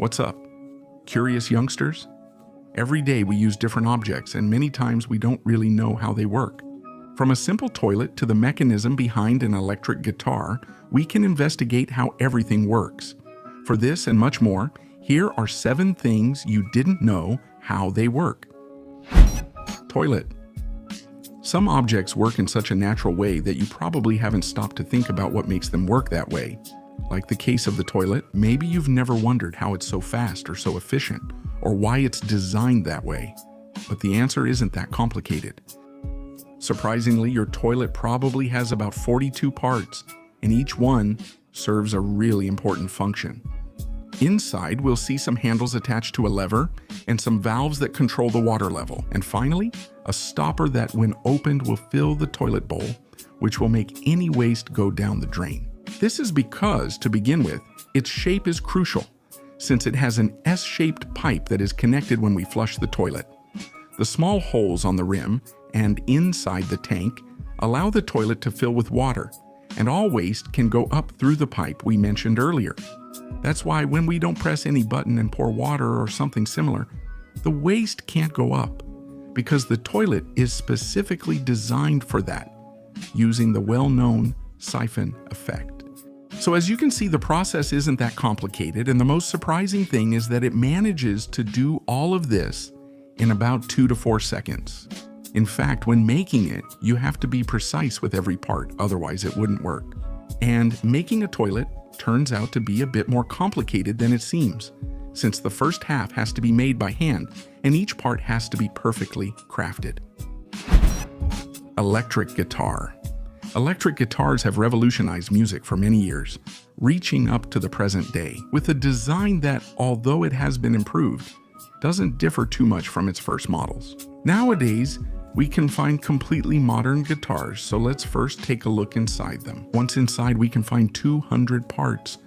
What's up? Curious youngsters? Every day we use different objects, and many times we don't really know how they work. From a simple toilet to the mechanism behind an electric guitar, we can investigate how everything works. For this and much more, here are 7 things you didn't know how they work. Toilet. Some objects work in such a natural way that you probably haven't stopped to think about what makes them work that way. Like the case of the toilet, maybe you've never wondered how it's so fast or so efficient, or why it's designed that way. But the answer isn't that complicated. Surprisingly, your toilet probably has about 42 parts, and each one serves a really important function. Inside, we'll see some handles attached to a lever, and some valves that control the water level. And finally, a stopper that, when opened, will fill the toilet bowl, which will make any waste go down the drain. This is because, to begin with, its shape is crucial, since it has an S-shaped pipe that is connected when we flush the toilet. The small holes on the rim and inside the tank allow the toilet to fill with water, and all waste can go up through the pipe we mentioned earlier. That's why when we don't press any button and pour water or something similar, the waste can't go up, because the toilet is specifically designed for that, using the well-known siphon effect. So as you can see, the process isn't that complicated, and the most surprising thing is that it manages to do all of this in about 2 to 4 seconds. In fact, when making it, you have to be precise with every part, otherwise it wouldn't work. And making a toilet turns out to be a bit more complicated than it seems, since the first half has to be made by hand, and each part has to be perfectly crafted. Electric guitar. Electric guitars have revolutionized music for many years, reaching up to the present day, with a design that, although it has been improved, doesn't differ too much from its first models. Nowadays, we can find completely modern guitars, so let's first take a look inside them. Once inside, we can find 200 parts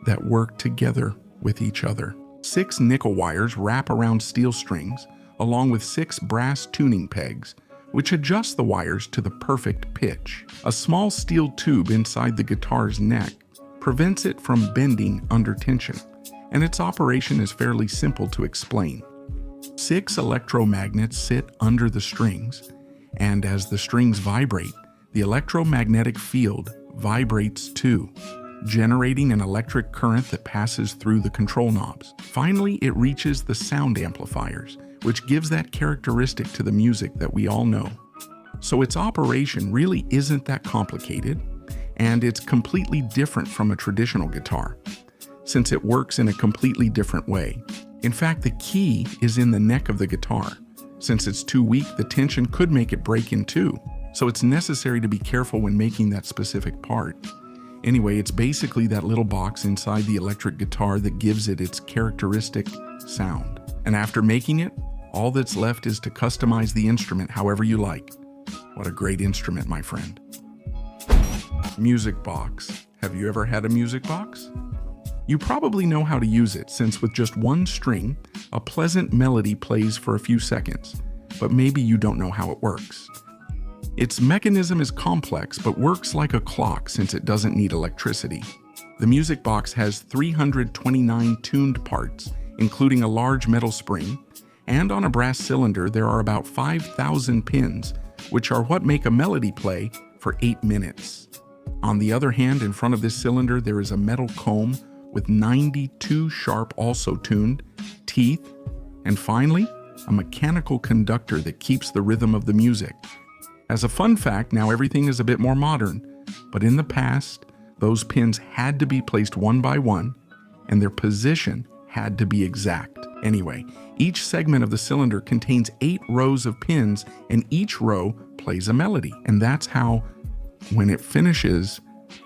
that work together with each other. 6 nickel wires wrap around steel strings, along with 6 brass tuning pegs, which adjust the wires to the perfect pitch. A small steel tube inside the guitar's neck prevents it from bending under tension, and its operation is fairly simple to explain. 6 electromagnets sit under the strings, and as the strings vibrate, the electromagnetic field vibrates too, generating an electric current that passes through the control knobs. Finally, it reaches the sound amplifiers, which gives that characteristic to the music that we all know. So its operation really isn't that complicated, and it's completely different from a traditional guitar, since it works in a completely different way. In fact, the key is in the neck of the guitar. Since it's too weak, the tension could make it break in two, so it's necessary to be careful when making that specific part. Anyway, it's basically that little box inside the electric guitar that gives it its characteristic sound. And after making it, all that's left is to customize the instrument however you like. What a great instrument, my friend. Music box. Have you ever had a music box? You probably know how to use it, since with just one string, a pleasant melody plays for a few seconds, but maybe you don't know how it works. Its mechanism is complex, but works like a clock since it doesn't need electricity. The music box has 329 tuned parts, including a large metal spring, and on a brass cylinder there are about 5,000 pins, which are what make a melody play for 8 minutes. On the other hand, in front of this cylinder there is a metal comb with 92 sharp, also tuned, teeth, and finally, a mechanical conductor that keeps the rhythm of the music. As a fun fact, now everything is a bit more modern, but in the past, those pins had to be placed one by one, and their position had to be exact. Anyway, each segment of the cylinder contains 8 rows of pins, and each row plays a melody. And that's how, when it finishes,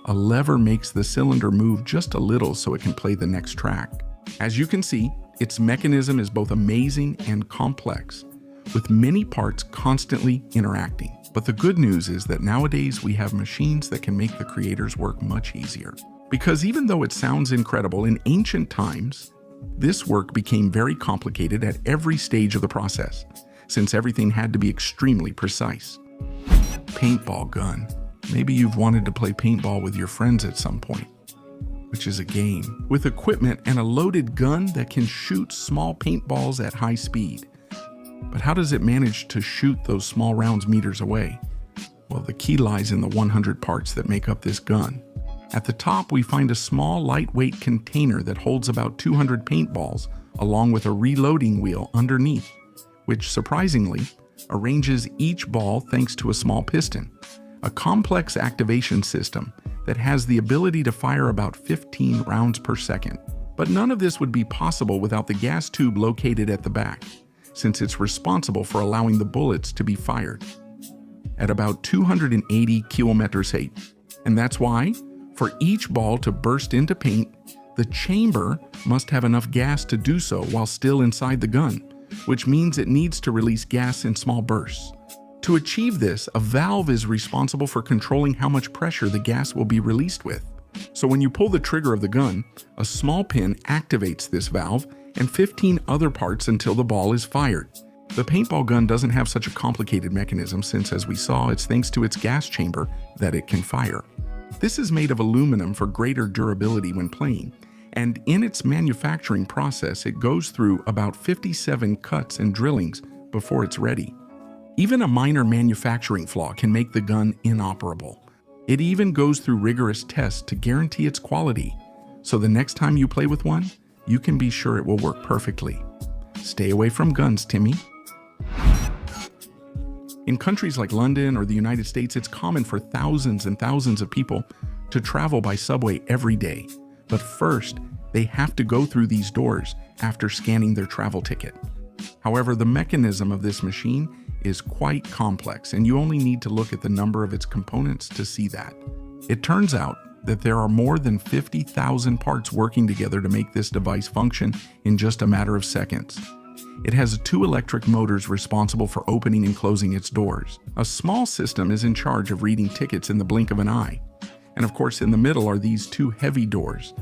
a lever makes the cylinder move just a little so it can play the next track. As you can see, its mechanism is both amazing and complex, with many parts constantly interacting. But the good news is that nowadays we have machines that can make the creator's work much easier. Because even though it sounds incredible, in ancient times, this work became very complicated at every stage of the process, since everything had to be extremely precise. Paintball gun. Maybe you've wanted to play paintball with your friends at some point. which is a game, with equipment and a loaded gun that can shoot small paintballs at high speed. But how does it manage to shoot those small rounds meters away? Well, the key lies in the 100 parts that make up this gun. At the top, we find a small, lightweight container that holds about 200 paintballs, along with a reloading wheel underneath, which surprisingly arranges each ball thanks to a small piston, a complex activation system that has the ability to fire about 15 rounds per second. But none of this would be possible without the gas tube located at the back, since it's responsible for allowing the bullets to be fired at about 280 kilometers height. And that's why, for each ball to burst into paint, the chamber must have enough gas to do so while still inside the gun, which means it needs to release gas in small bursts. To achieve this, a valve is responsible for controlling how much pressure the gas will be released with. So when you pull the trigger of the gun, a small pin activates this valve and 15 other parts until the ball is fired. The paintball gun doesn't have such a complicated mechanism since, as we saw, it's thanks to its gas chamber that it can fire. This is made of aluminum for greater durability when playing, and in its manufacturing process it goes through about 57 cuts and drillings before it's ready. Even a minor manufacturing flaw can make the gun inoperable. It even goes through rigorous tests to guarantee its quality, so the next time you play with one, you can be sure it will work perfectly. Stay away from guns, Timmy. In countries like London or the United States, it's common for thousands and thousands of people to travel by subway every day. But first, they have to go through these doors after scanning their travel ticket. However, the mechanism of this machine is quite complex, and you only need to look at the number of its components to see that. It turns out that there are more than 50,000 parts working together to make this device function in just a matter of seconds. It has 2 electric motors responsible for opening and closing its doors. A small system is in charge of reading tickets in the blink of an eye. And of course, in the middle are these 2 heavy doors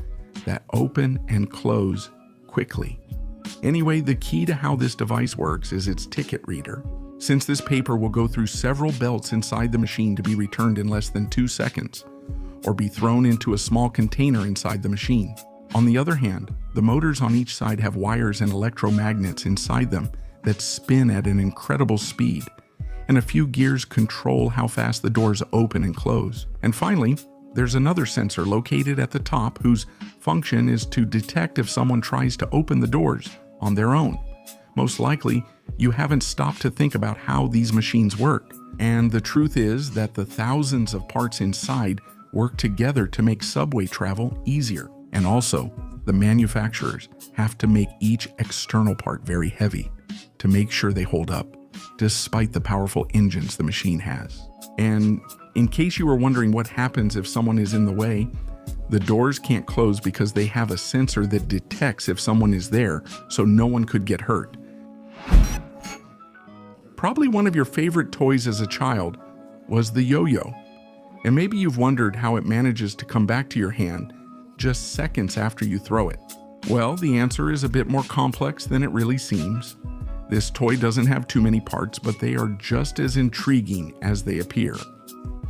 that open and close quickly. Anyway, the key to how this device works is its ticket reader. Since this paper will go through several belts inside the machine to be returned in less than 2 seconds, or be thrown into a small container inside the machine. On the other hand, the motors on each side have wires and electromagnets inside them that spin at an incredible speed, and a few gears control how fast the doors open and close. And finally, there's another sensor located at the top whose function is to detect if someone tries to open the doors on their own. Most likely, you haven't stopped to think about how these machines work. And the truth is that the thousands of parts inside work together to make subway travel easier. And also, the manufacturers have to make each external part very heavy to make sure they hold up, despite the powerful engines the machine has. And in case you were wondering what happens if someone is in the way, the doors can't close because they have a sensor that detects if someone is there, so no one could get hurt. Probably one of your favorite toys as a child was the yo-yo. And maybe you've wondered how it manages to come back to your hand just seconds after you throw it. Well, the answer is a bit more complex than it really seems. This toy doesn't have too many parts, but they are just as intriguing as they appear.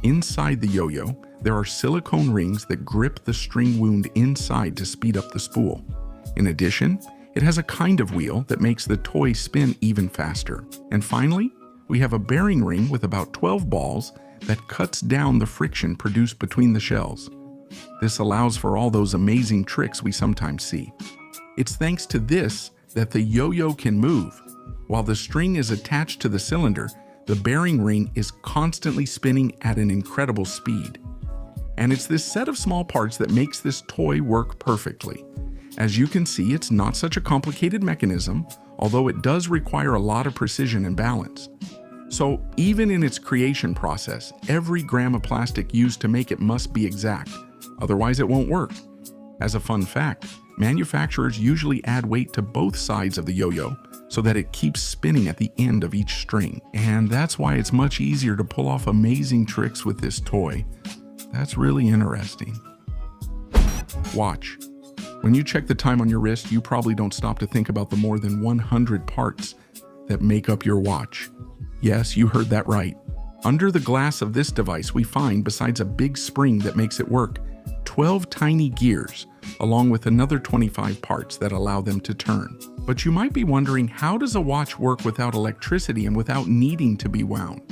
Inside the yo-yo, there are silicone rings that grip the string wound inside to speed up the spool. In addition, it has a kind of wheel that makes the toy spin even faster. And finally, we have a bearing ring with about 12 balls that cuts down the friction produced between the shells. This allows for all those amazing tricks we sometimes see. It's thanks to this that the yo-yo can move. While the string is attached to the cylinder, the bearing ring is constantly spinning at an incredible speed. And it's this set of small parts that makes this toy work perfectly. As you can see, it's not such a complicated mechanism, although it does require a lot of precision and balance. So even in its creation process, every gram of plastic used to make it must be exact, otherwise it won't work. As a fun fact, manufacturers usually add weight to both sides of the yo-yo so that it keeps spinning at the end of each string. And that's why it's much easier to pull off amazing tricks with this toy. That's really interesting. Watch. When you check the time on your wrist, you probably don't stop to think about the more than 100 parts that make up your watch. Yes, you heard that right. Under the glass of this device, we find, besides a big spring that makes it work, 12 tiny gears, along with another 25 parts that allow them to turn. But you might be wondering, how does a watch work without electricity and without needing to be wound?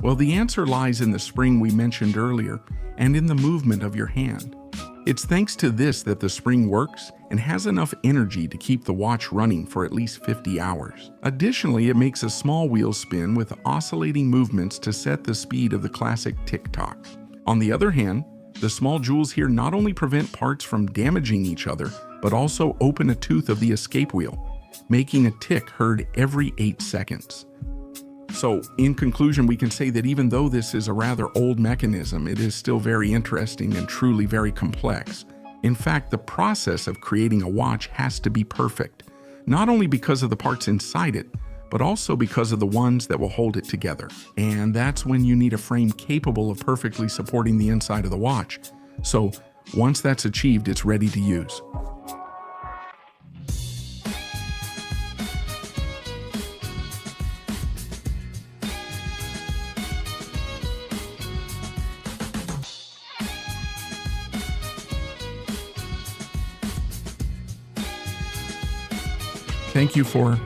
Well, the answer lies in the spring we mentioned earlier and in the movement of your hand. It's thanks to this that the spring works and has enough energy to keep the watch running for at least 50 hours. Additionally, it makes a small wheel spin with oscillating movements to set the speed of the classic tick-tock. On the other hand, the small jewels here not only prevent parts from damaging each other, but also open a tooth of the escape wheel, making a tick heard every 8 seconds. So, in conclusion, we can say that even though this is a rather old mechanism, it is still very interesting and truly very complex. In fact, the process of creating a watch has to be perfect, not only because of the parts inside it, but also because of the ones that will hold it together. And that's when you need a frame capable of perfectly supporting the inside of the watch. So, once that's achieved, it's ready to use. Thank you for